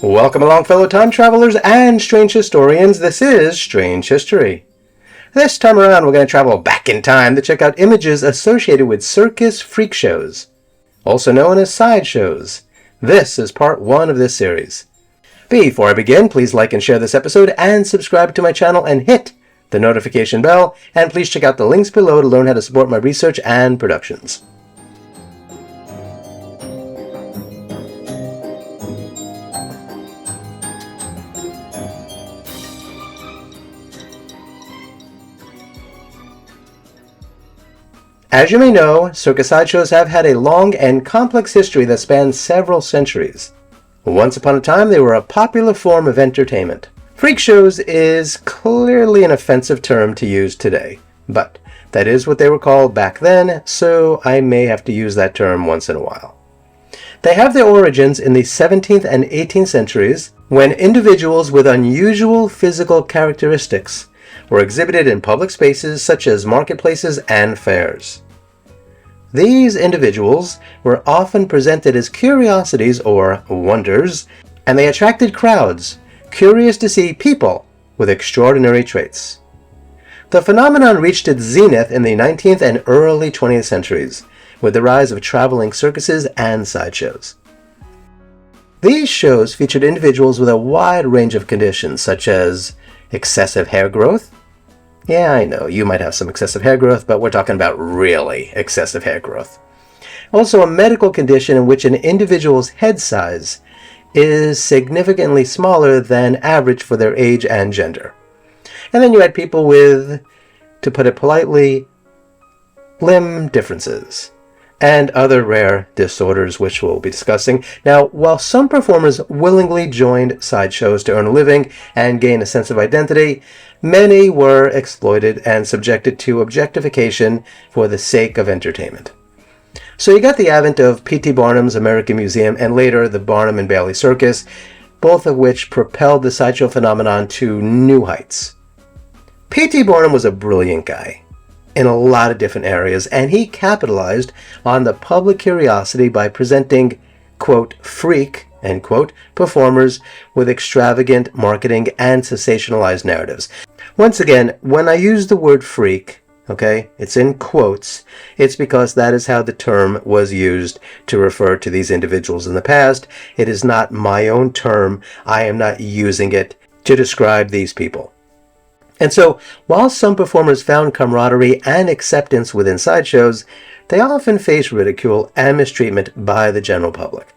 Welcome along, fellow time travelers and strange historians. This is Strange History. This time around, we're going to travel back in time to check out images associated with circus freak shows, also known as sideshows. This is part 1 of this series. Before I begin, please like and share this episode and subscribe to my channel and hit the notification bell, and please check out the links below to learn how to support my research and productions. As you may know, circus sideshows have had a long and complex history that spans several centuries. Once upon a time, they were a popular form of entertainment. Freak shows is clearly an offensive term to use today, but that is what they were called back then, so I may have to use that term once in a while. They have their origins in the 17th and 18th centuries, when individuals with unusual physical characteristics were exhibited in public spaces such as marketplaces and fairs. These individuals were often presented as curiosities or wonders, and they attracted crowds curious to see people with extraordinary traits. The phenomenon reached its zenith in the 19th and early 20th centuries, with the rise of traveling circuses and sideshows. These shows featured individuals with a wide range of conditions, such as excessive hair growth. Yeah, I know, you might have some excessive hair growth, but we're talking about really excessive hair growth. Also, a medical condition in which an individual's head size is significantly smaller than average for their age and gender. And then you had people with, to put it politely, limb differences and other rare disorders, which we'll be discussing. Now, while some performers willingly joined sideshows to earn a living and gain a sense of identity, many were exploited and subjected to objectification for the sake of entertainment. So you got the advent of P.T. Barnum's American Museum and later the Barnum and Bailey Circus, both of which propelled the sideshow phenomenon to new heights. P.T. Barnum was a brilliant guy in a lot of different areas, and he capitalized on the public curiosity by presenting, quote, freak, end quote, performers with extravagant marketing and sensationalized narratives. Once again, when I use the word freak, okay, it's in quotes, it's because that is how the term was used to refer to these individuals in the past. It is not my own term. I am not using it to describe these people. And so, while some performers found camaraderie and acceptance within sideshows, they often faced ridicule and mistreatment by the general public.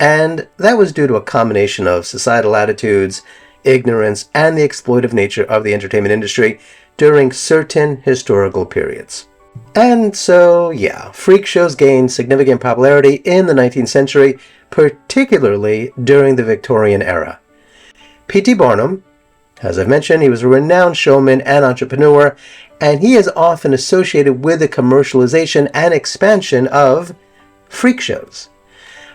And that was due to a combination of societal attitudes, ignorance, and the exploitive nature of the entertainment industry during certain historical periods. And so, yeah, freak shows gained significant popularity in the 19th century, particularly during the Victorian era. P.T. Barnum, as I've mentioned, he was a renowned showman and entrepreneur, and he is often associated with the commercialization and expansion of freak shows.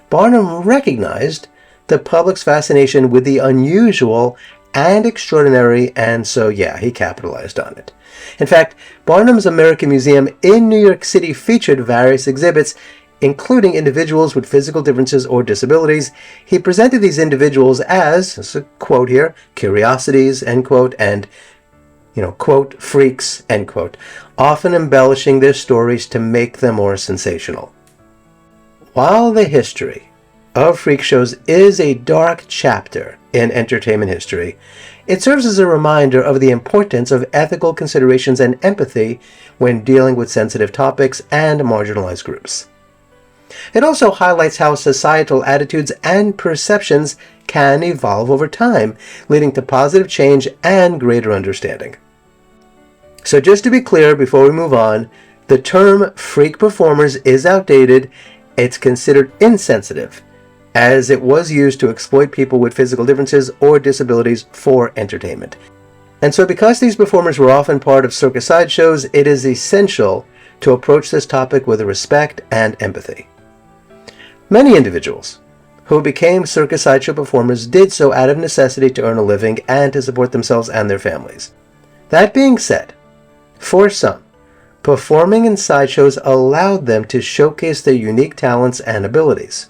Barnum recognized the public's fascination with the unusual and extraordinary, and so yeah, he capitalized on it. In fact, Barnum's American Museum in New York City featured various exhibits, including individuals with physical differences or disabilities. He presented these individuals as, this is a quote here, curiosities, end quote, and, quote, freaks, end quote, often embellishing their stories to make them more sensational. While the history of freak shows is a dark chapter in entertainment history, it serves as a reminder of the importance of ethical considerations and empathy when dealing with sensitive topics and marginalized groups. It also highlights how societal attitudes and perceptions can evolve over time, leading to positive change and greater understanding. So just to be clear before we move on, the term freak performers is outdated. It's considered insensitive, as it was used to exploit people with physical differences or disabilities for entertainment. And so because these performers were often part of circus sideshows, it is essential to approach this topic with respect and empathy. Many individuals who became Circus Sideshow performers did so out of necessity to earn a living and to support themselves and their families. That being said, for some, performing in sideshows allowed them to showcase their unique talents and abilities.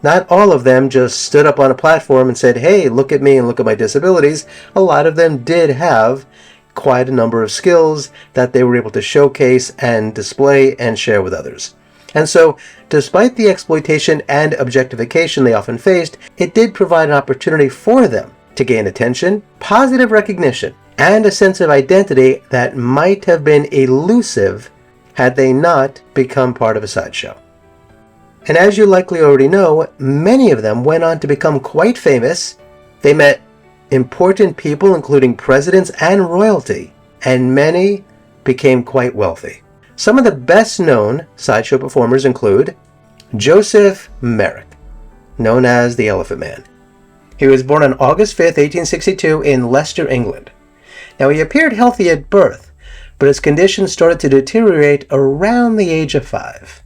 Not all of them just stood up on a platform and said, "Hey, look at me and look at my disabilities." A lot of them did have quite a number of skills that they were able to showcase and display and share with others. And so, despite the exploitation and objectification they often faced, it did provide an opportunity for them to gain attention, positive recognition, and a sense of identity that might have been elusive had they not become part of a sideshow. And as you likely already know, many of them went on to become quite famous. They met important people, including presidents and royalty, and many became quite wealthy. Some of the best known sideshow performers include Joseph Merrick, known as the Elephant Man. He was born on August 5th, 1862 in Leicester, England. Now, he appeared healthy at birth, but his condition started to deteriorate around the age of 5.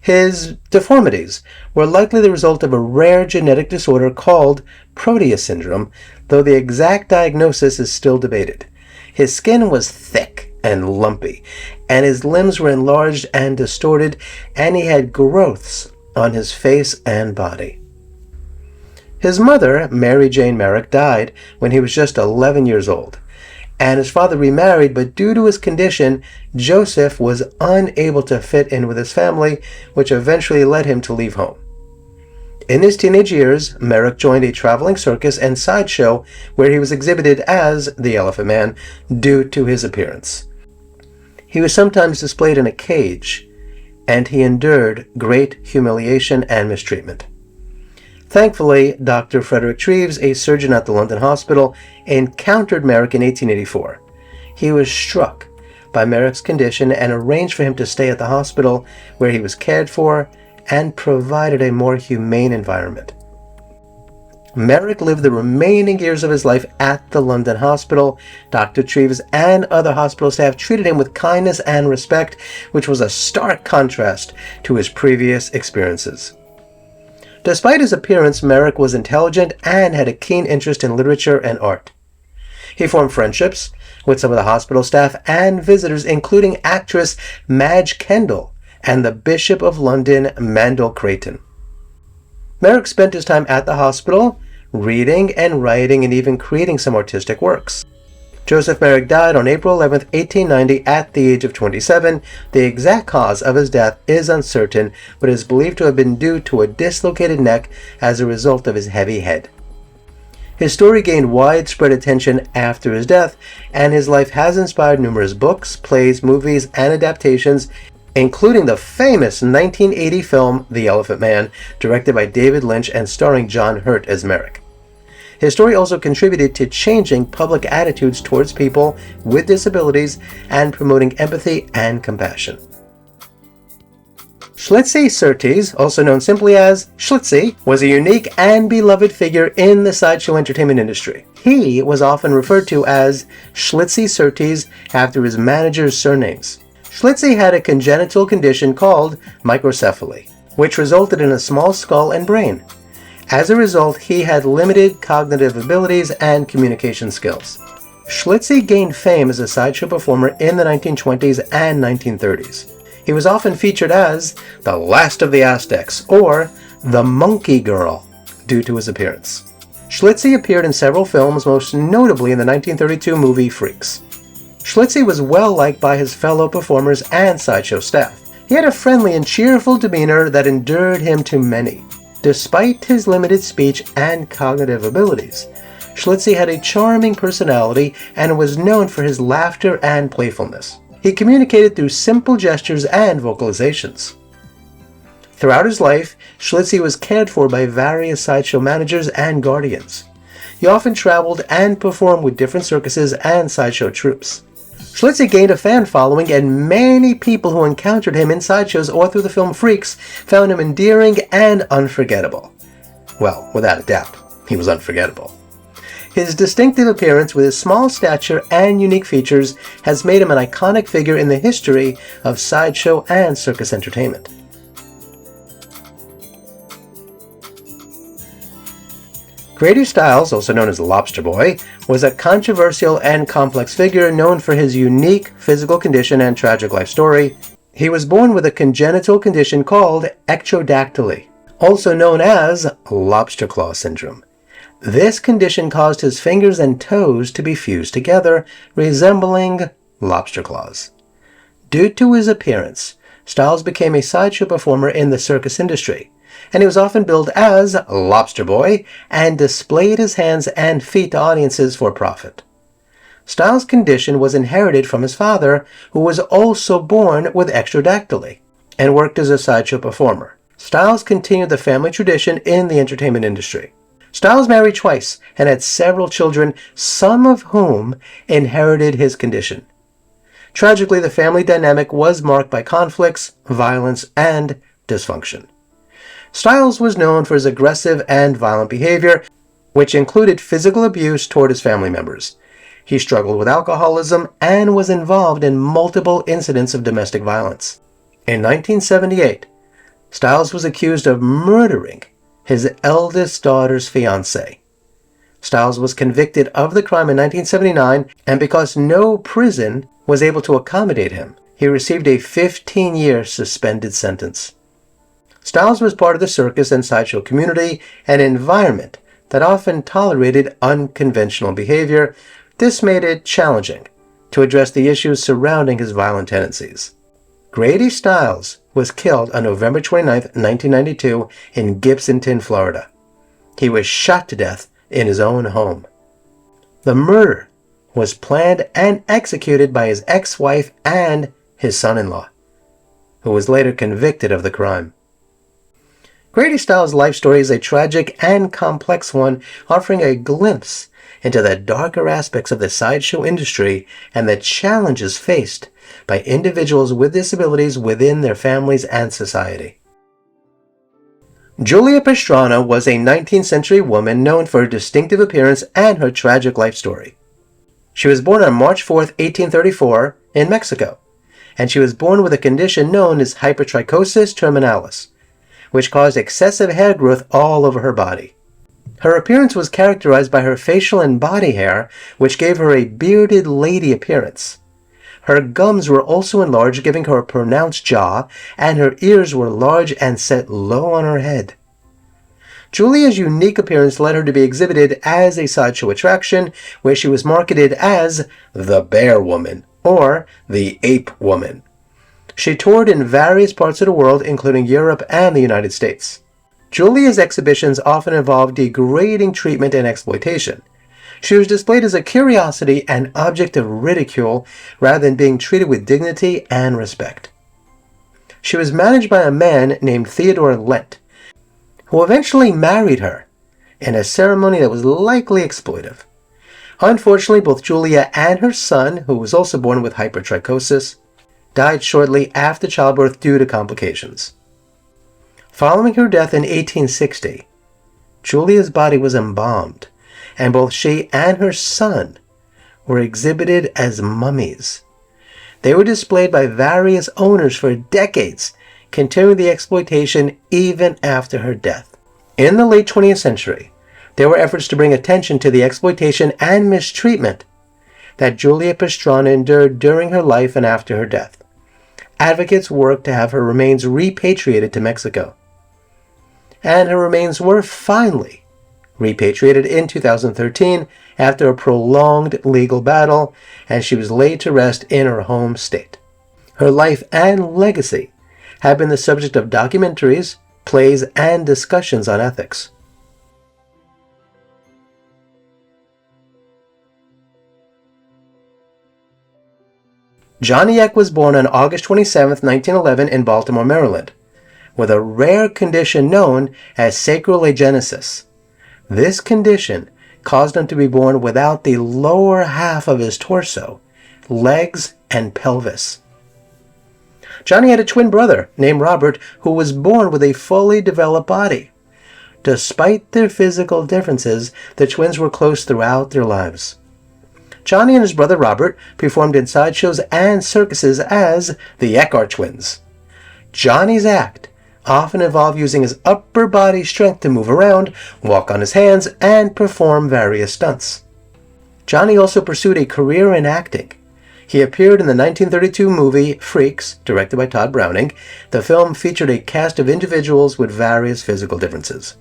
His deformities were likely the result of a rare genetic disorder called Proteus syndrome, though the exact diagnosis is still debated. His skin was thick and lumpy, and his limbs were enlarged and distorted, and he had growths on his face and body. His mother, Mary Jane Merrick, died when he was just 11 years old, and his father remarried, but due to his condition, Joseph was unable to fit in with his family, which eventually led him to leave home. In his teenage years, Merrick joined a traveling circus and sideshow where he was exhibited as the Elephant Man due to his appearance. He was sometimes displayed in a cage, and he endured great humiliation and mistreatment. Thankfully, Dr. Frederick Treves, a surgeon at the London Hospital, encountered Merrick in 1884. He was struck by Merrick's condition and arranged for him to stay at the hospital, where he was cared for and provided a more humane environment. Merrick lived the remaining years of his life at the London Hospital. Dr. Treves and other hospital staff treated him with kindness and respect, which was a stark contrast to his previous experiences. Despite his appearance, Merrick was intelligent and had a keen interest in literature and art. He formed friendships with some of the hospital staff and visitors, including actress Madge Kendall and the Bishop of London, Mandell Creighton. Merrick spent his time at the hospital, reading and writing and even creating some artistic works. Joseph Merrick died on April 11, 1890 at the age of 27. The exact cause of his death is uncertain, but is believed to have been due to a dislocated neck as a result of his heavy head. His story gained widespread attention after his death, and his life has inspired numerous books, plays, movies, and adaptations, including the famous 1980 film The Elephant Man, directed by David Lynch and starring John Hurt as Merrick. His story also contributed to changing public attitudes towards people with disabilities and promoting empathy and compassion. Schlitzie Surtees, also known simply as Schlitzie, was a unique and beloved figure in the sideshow entertainment industry. He was often referred to as Schlitzie Surtees after his manager's surnames. Schlitzie had a congenital condition called microcephaly, which resulted in a small skull and brain. As a result, he had limited cognitive abilities and communication skills. Schlitzie gained fame as a sideshow performer in the 1920s and 1930s. He was often featured as the Last of the Aztecs or the Monkey Girl due to his appearance. Schlitzie appeared in several films, most notably in the 1932 movie Freaks. Schlitzie was well liked by his fellow performers and sideshow staff. He had a friendly and cheerful demeanor that endeared him to many. Despite his limited speech and cognitive abilities, Schlitzie had a charming personality and was known for his laughter and playfulness. He communicated through simple gestures and vocalizations. Throughout his life, Schlitzie was cared for by various sideshow managers and guardians. He often traveled and performed with different circuses and sideshow troupes. Schlitzie gained a fan following, and many people who encountered him in sideshows or through the film Freaks found him endearing and unforgettable. Well, without a doubt, he was unforgettable. His distinctive appearance with his small stature and unique features has made him an iconic figure in the history of sideshow and circus entertainment. Grady Stiles, also known as Lobster Boy, was a controversial and complex figure known for his unique physical condition and tragic life story. He was born with a congenital condition called ectrodactyly, also known as lobster claw syndrome. This condition caused his fingers and toes to be fused together, resembling lobster claws. Due to his appearance, Stiles became a sideshow performer in the circus industry, and he was often billed as Lobster Boy and displayed his hands and feet to audiences for profit. Stiles' condition was inherited from his father, who was also born with ectrodactyly and worked as a sideshow performer. Stiles continued the family tradition in the entertainment industry. Stiles married twice and had several children, some of whom inherited his condition. Tragically, the family dynamic was marked by conflicts, violence, and dysfunction. Stiles was known for his aggressive and violent behavior, which included physical abuse toward his family members. He struggled with alcoholism and was involved in multiple incidents of domestic violence. In 1978, Stiles was accused of murdering his eldest daughter's fiancé. Stiles was convicted of the crime in 1979, and because no prison was able to accommodate him, he received a 15-year suspended sentence. Stiles was part of the circus and sideshow community, an environment that often tolerated unconventional behavior. This made it challenging to address the issues surrounding his violent tendencies. Grady Stiles was killed on November 29, 1992 in Gibsonton, Florida. He was shot to death in his own home. The murder was planned and executed by his ex-wife and his son-in-law, who was later convicted of the crime. Grady Stiles' life story is a tragic and complex one, offering a glimpse into the darker aspects of the sideshow industry and the challenges faced by individuals with disabilities within their families and society. Julia Pastrana was a 19th century woman known for her distinctive appearance and her tragic life story. She was born on March 4, 1834, in Mexico, and she was born with a condition known as hypertrichosis terminalis, which caused excessive hair growth all over her body. Her appearance was characterized by her facial and body hair, which gave her a bearded lady appearance. Her gums were also enlarged, giving her a pronounced jaw, and her ears were large and set low on her head. Julia's unique appearance led her to be exhibited as a sideshow attraction, where she was marketed as the Bear Woman or the Ape Woman. She toured in various parts of the world, including Europe and the United States. Julia's exhibitions often involved degrading treatment and exploitation. She was displayed as a curiosity and object of ridicule rather than being treated with dignity and respect. She was managed by a man named Theodore Lent, who eventually married her in a ceremony that was likely exploitive. Unfortunately, both Julia and her son, who was also born with hypertrichosis, died shortly after childbirth due to complications. Following her death in 1860, Julia's body was embalmed, and both she and her son were exhibited as mummies. They were displayed by various owners for decades, continuing the exploitation even after her death. In the late 20th century, there were efforts to bring attention to the exploitation and mistreatment that Julia Pastrana endured during her life and after her death. Advocates worked to have her remains repatriated to Mexico. And her remains were finally repatriated in 2013 after a prolonged legal battle, and she was laid to rest in her home state. Her life and legacy have been the subject of documentaries, plays, and discussions on ethics. Johnny Eck was born on August 27, 1911 in Baltimore, Maryland, with a rare condition known as sacral agenesis. This condition caused him to be born without the lower half of his torso, legs, and pelvis. Johnny had a twin brother named Robert, who was born with a fully developed body. Despite their physical differences, the twins were close throughout their lives. Johnny and his brother Robert performed in sideshows and circuses as the Eckhart twins. Johnny's act often involved using his upper body strength to move around, walk on his hands, and perform various stunts. Johnny also pursued a career in acting. He appeared in the 1932 movie Freaks, directed by Todd Browning. The film featured a cast of individuals with various physical differences.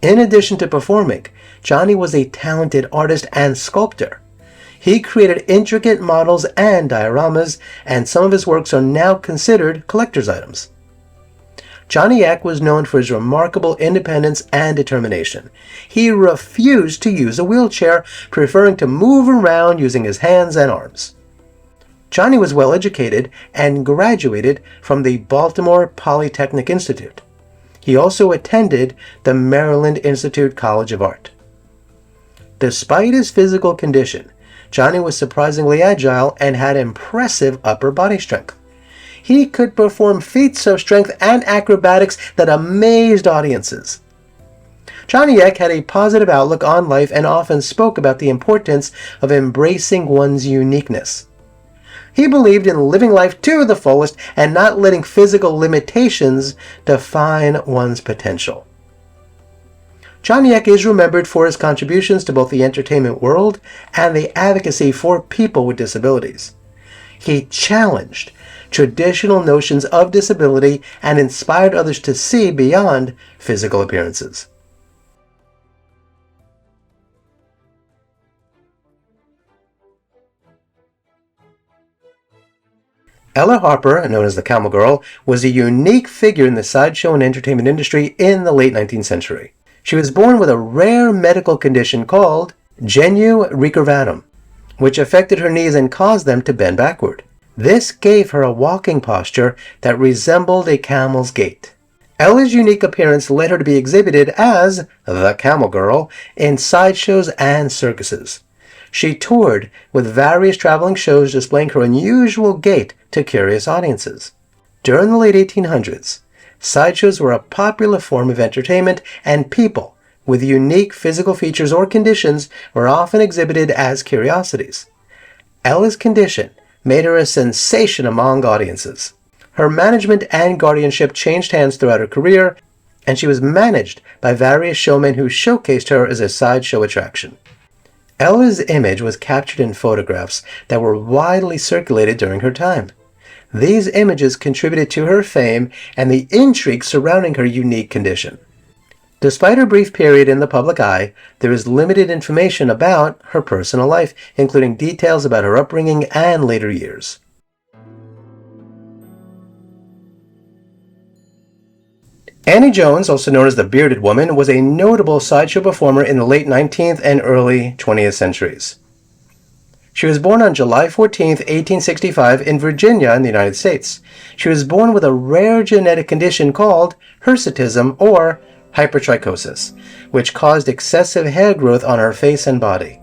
In addition to performing, Johnny was a talented artist and sculptor. He created intricate models and dioramas, and some of his works are now considered collector's items. Johnny Eck was known for his remarkable independence and determination. He refused to use a wheelchair, preferring to move around using his hands and arms. Johnny was well educated and graduated from the Baltimore Polytechnic Institute. He also attended the Maryland Institute College of Art. Despite his physical condition, Johnny was surprisingly agile and had impressive upper body strength. He could perform feats of strength and acrobatics that amazed audiences. Johnny Eck had a positive outlook on life and often spoke about the importance of embracing one's uniqueness. He believed in living life to the fullest and not letting physical limitations define one's potential. Johnny Eck is remembered for his contributions to both the entertainment world and the advocacy for people with disabilities. He challenged traditional notions of disability and inspired others to see beyond physical appearances. Ella Harper, known as the Camel Girl, was a unique figure in the sideshow and entertainment industry in the late 19th century. She was born with a rare medical condition called genu recurvatum, which affected her knees and caused them to bend backward. This gave her a walking posture that resembled a camel's gait. Ella's unique appearance led her to be exhibited as the Camel Girl in sideshows and circuses. She toured with various traveling shows displaying her unusual gait to curious audiences. During the late 1800s, sideshows were a popular form of entertainment, and people with unique physical features or conditions were often exhibited as curiosities. Ella's condition made her a sensation among audiences. Her management and guardianship changed hands throughout her career, and she was managed by various showmen who showcased her as a sideshow attraction. Ella's image was captured in photographs that were widely circulated during her time. These images contributed to her fame and the intrigue surrounding her unique condition. Despite her brief period in the public eye, there is limited information about her personal life, including details about her upbringing and later years. Annie Jones, also known as the Bearded Woman, was a notable sideshow performer in the late 19th and early 20th centuries. She was born on July 14, 1865, in Virginia in the United States. She was born with a rare genetic condition called hirsutism or hypertrichosis, which caused excessive hair growth on her face and body.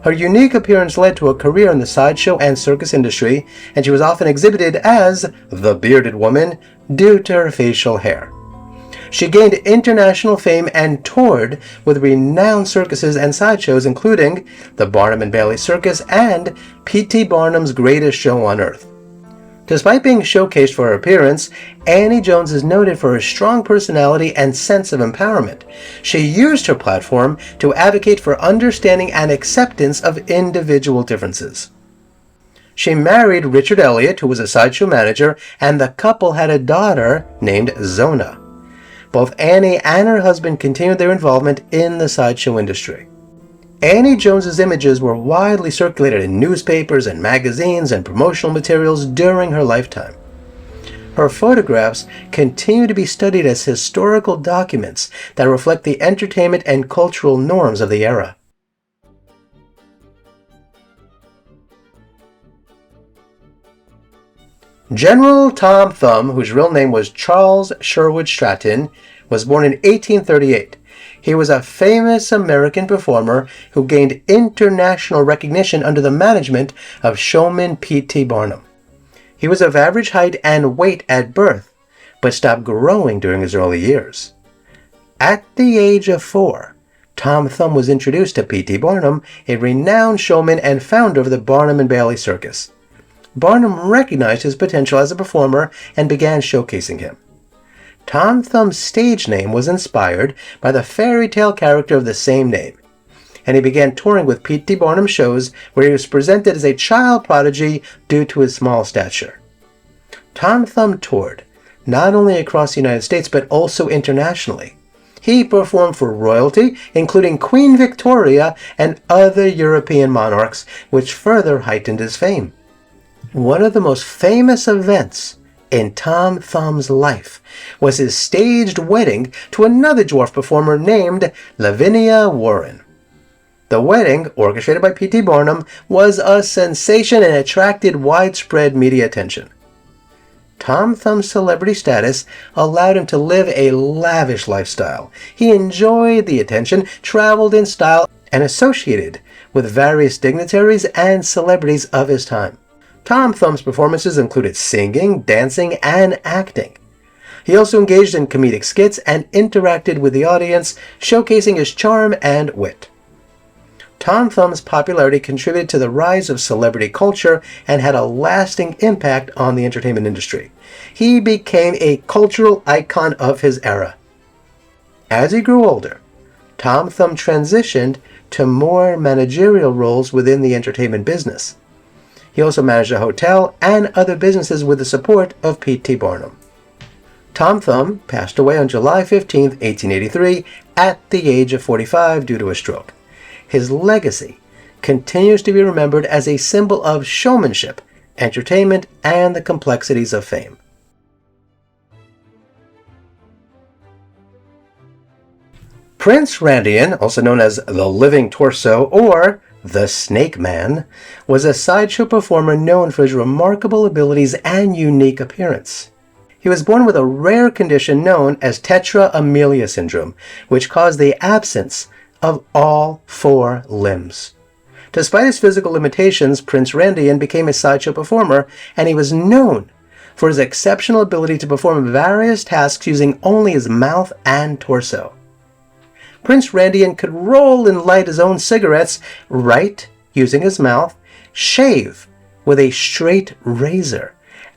Her unique appearance led to a career in the sideshow and circus industry, and she was often exhibited as the Bearded Woman due to her facial hair. She gained international fame and toured with renowned circuses and sideshows, including the Barnum and Bailey Circus and P.T. Barnum's Greatest Show on Earth. Despite being showcased for her appearance, Annie Jones is noted for her strong personality and sense of empowerment. She used her platform to advocate for understanding and acceptance of individual differences. She married Richard Elliott, who was a sideshow manager, and the couple had a daughter named Zona. Both Annie and her husband continued their involvement in the sideshow industry. Annie Jones's images were widely circulated in newspapers and magazines and promotional materials during her lifetime. Her photographs continue to be studied as historical documents that reflect the entertainment and cultural norms of the era. General Tom Thumb, whose real name was Charles Sherwood Stratton, was born in 1838. He was a famous American performer who gained international recognition under the management of showman P.T. Barnum. He was of average height and weight at birth, but stopped growing during his early years. At the age of 4, Tom Thumb was introduced to P.T. Barnum, a renowned showman and founder of the Barnum and Bailey Circus. Barnum recognized his potential as a performer and began showcasing him. Tom Thumb's stage name was inspired by the fairy tale character of the same name, and he began touring with P.T. Barnum shows where he was presented as a child prodigy due to his small stature. Tom Thumb toured not only across the United States but also internationally. He performed for royalty, including Queen Victoria and other European monarchs, which further heightened his fame. One of the most famous events in Tom Thumb's life was his staged wedding to another dwarf performer named Lavinia Warren. The wedding, orchestrated by P.T. Barnum, was a sensation and attracted widespread media attention. Tom Thumb's celebrity status allowed him to live a lavish lifestyle. He enjoyed the attention, traveled in style, and associated with various dignitaries and celebrities of his time. Tom Thumb's performances included singing, dancing, and acting. He also engaged in comedic skits and interacted with the audience, showcasing his charm and wit. Tom Thumb's popularity contributed to the rise of celebrity culture and had a lasting impact on the entertainment industry. He became a cultural icon of his era. As he grew older, Tom Thumb transitioned to more managerial roles within the entertainment business. He also managed a hotel and other businesses with the support of P.T. Barnum. Tom Thumb passed away on July 15, 1883, at the age of 45 due to a stroke. His legacy continues to be remembered as a symbol of showmanship, entertainment, and the complexities of fame. Prince Randian, also known as the Living Torso or the Snake Man, was a sideshow performer known for his remarkable abilities and unique appearance. He was born with a rare condition known as tetra amelia syndrome, which caused the absence of all 4 limbs. Despite his physical limitations, Prince Randian became a sideshow performer, and he was known for his exceptional ability to perform various tasks using only his mouth and torso. Prince Randian could roll and light his own cigarettes, write using his mouth, shave with a straight razor,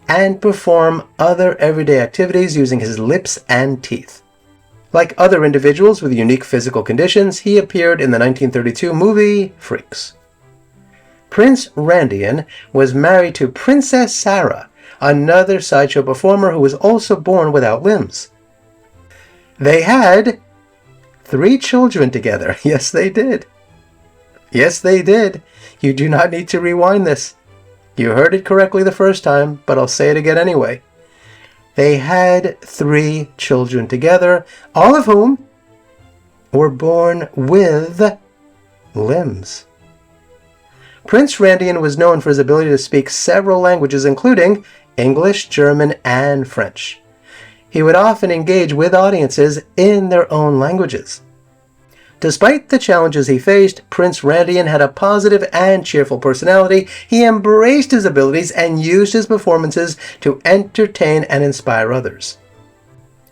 and perform other everyday activities using his lips and teeth. Like other individuals with unique physical conditions, he appeared in the 1932 movie Freaks. Prince Randian was married to Princess Sarah, another sideshow performer who was also born without limbs. They had 3 children together. Yes, they did. Yes, they did. You do not need to rewind this. You heard it correctly the first time, but I'll say it again anyway. They had 3 children together, all of whom were born with limbs. Prince Randian was known for his ability to speak several languages, including English, German, and French. He would often engage with audiences in their own languages. Despite the challenges he faced, Prince Randian had a positive and cheerful personality. He embraced his abilities and used his performances to entertain and inspire others.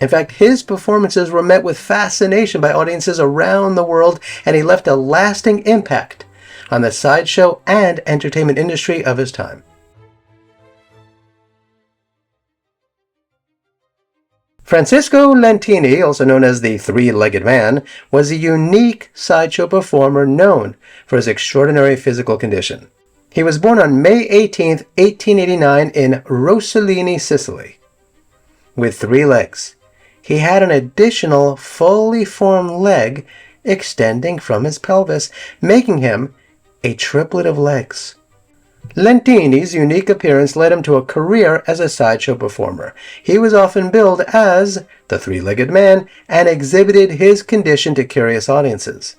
In fact, his performances were met with fascination by audiences around the world, and he left a lasting impact on the sideshow and entertainment industry of his time. Francisco Lentini, also known as the Three-Legged Man, was a unique sideshow performer known for his extraordinary physical condition. He was born on May 18, 1889 in Rossellini, Sicily. With 3 legs, he had an additional fully formed leg extending from his pelvis, making him a triplet of legs. Lentini's unique appearance led him to a career as a sideshow performer. He was often billed as the Three-Legged Man and exhibited his condition to curious audiences.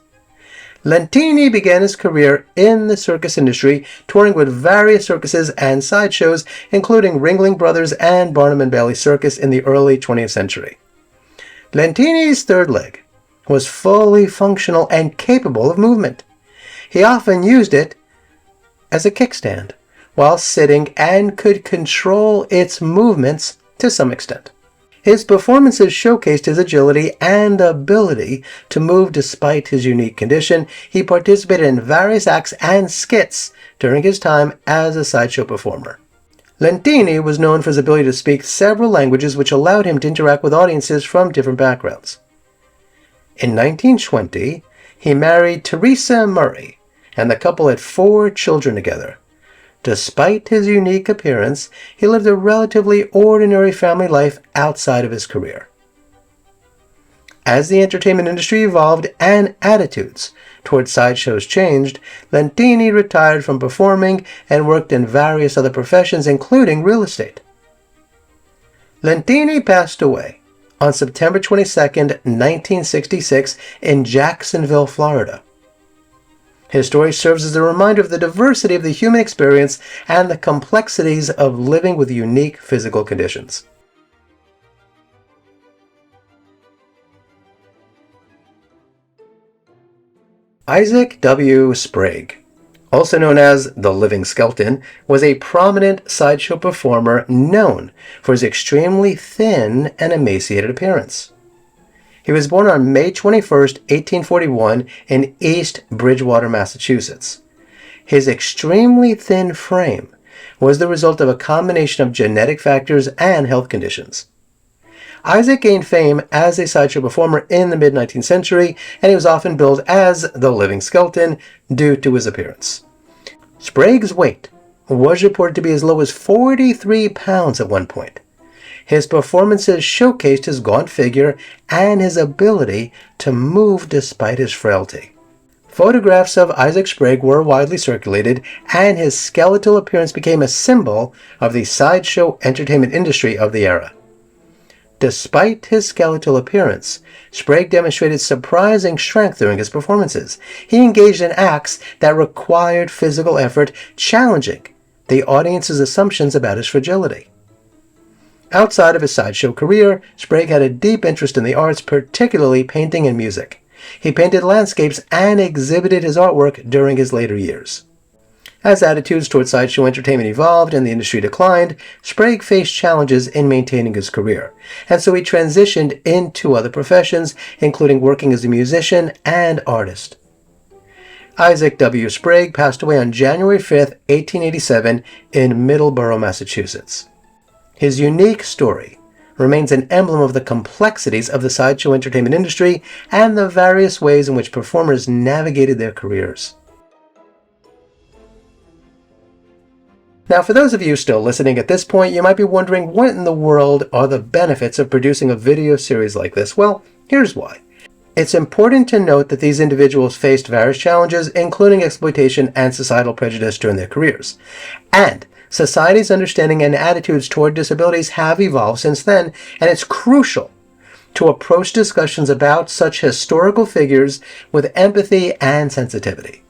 Lentini began his career in the circus industry, touring with various circuses and sideshows, including Ringling Brothers and Barnum and Bailey Circus in the early 20th century. Lentini's 3rd leg was fully functional and capable of movement. He often used it as a kickstand while sitting and could control its movements to some extent. His performances showcased his agility and ability to move despite his unique condition. He participated in various acts and skits during his time as a sideshow performer. Lentini was known for his ability to speak several languages, which allowed him to interact with audiences from different backgrounds. In 1920, he married Teresa Murray, and the couple had 4 children together. Despite his unique appearance, he lived a relatively ordinary family life outside of his career. As the entertainment industry evolved and attitudes towards sideshows changed, Lentini retired from performing and worked in various other professions, including real estate. Lentini passed away on September 22, 1966, in Jacksonville, Florida. His story serves as a reminder of the diversity of the human experience and the complexities of living with unique physical conditions. Isaac W. Sprague, also known as the Living Skeleton, was a prominent sideshow performer known for his extremely thin and emaciated appearance. He was born on May 21, 1841, in East Bridgewater, Massachusetts. His extremely thin frame was the result of a combination of genetic factors and health conditions. Isaac gained fame as a sideshow performer in the mid-19th century, and he was often billed as the Living Skeleton due to his appearance. Sprague's weight was reported to be as low as 43 pounds at one point. His performances showcased his gaunt figure and his ability to move despite his frailty. Photographs of Isaac Sprague were widely circulated, and his skeletal appearance became a symbol of the sideshow entertainment industry of the era. Despite his skeletal appearance, Sprague demonstrated surprising strength during his performances. He engaged in acts that required physical effort, challenging the audience's assumptions about his fragility. Outside of his sideshow career, Sprague had a deep interest in the arts, particularly painting and music. He painted landscapes and exhibited his artwork during his later years. As attitudes toward sideshow entertainment evolved and the industry declined, Sprague faced challenges in maintaining his career, and so he transitioned into other professions, including working as a musician and artist. Isaac W. Sprague passed away on January 5, 1887, in Middleborough, Massachusetts. His unique story remains an emblem of the complexities of the sideshow entertainment industry and the various ways in which performers navigated their careers. Now, for those of you still listening at this point, you might be wondering what in the world are the benefits of producing a video series like this? Well, here's why. It's important to note that these individuals faced various challenges, including exploitation and societal prejudice during their careers. And society's understanding and attitudes toward disabilities have evolved since then, and it's crucial to approach discussions about such historical figures with empathy and sensitivity.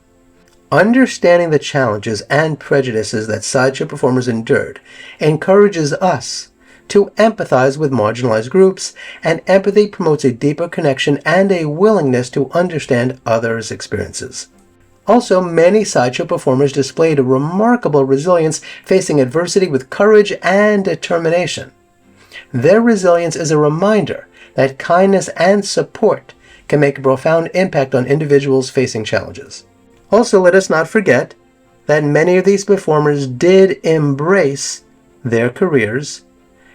Understanding the challenges and prejudices that sideshow performers endured encourages us to empathize with marginalized groups, and empathy promotes a deeper connection and a willingness to understand others' experiences. Also, many sideshow performers displayed a remarkable resilience, facing adversity with courage and determination. Their resilience is a reminder that kindness and support can make a profound impact on individuals facing challenges. Also, let us not forget that many of these performers did embrace their careers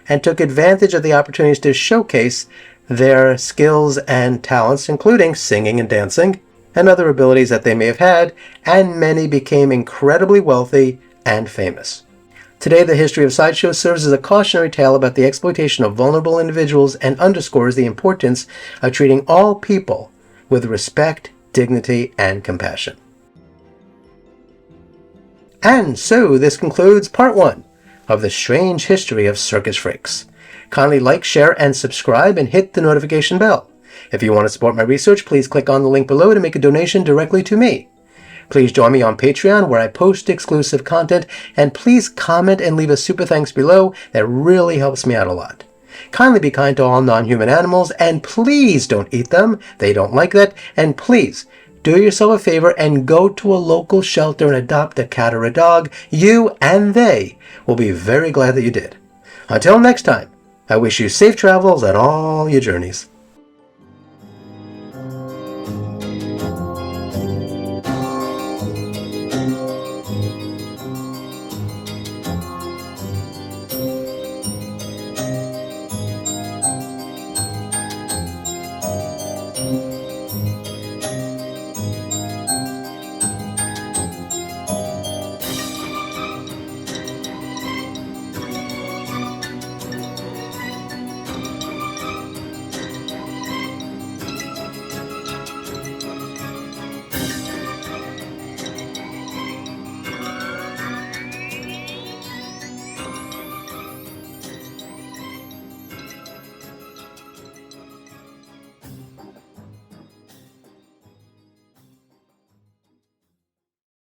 and took advantage of the opportunities to showcase their skills and talents, including singing and dancing, and other abilities that they may have had, and many became incredibly wealthy and famous. Today, the history of sideshows serves as a cautionary tale about the exploitation of vulnerable individuals and underscores the importance of treating all people with respect, dignity, and compassion. And so, this concludes part 1 of the strange history of Circus Freaks. Kindly like, share, and subscribe, and hit the notification bell. If you want to support my research, please click on the link below to make a donation directly to me. Please join me on Patreon, where I post exclusive content, and please comment and leave a super thanks below. That really helps me out a lot. Kindly be kind to all non-human animals, and please don't eat them. They don't like that. And please, do yourself a favor and go to a local shelter and adopt a cat or a dog. You and they will be very glad that you did. Until next time, I wish you safe travels on all your journeys.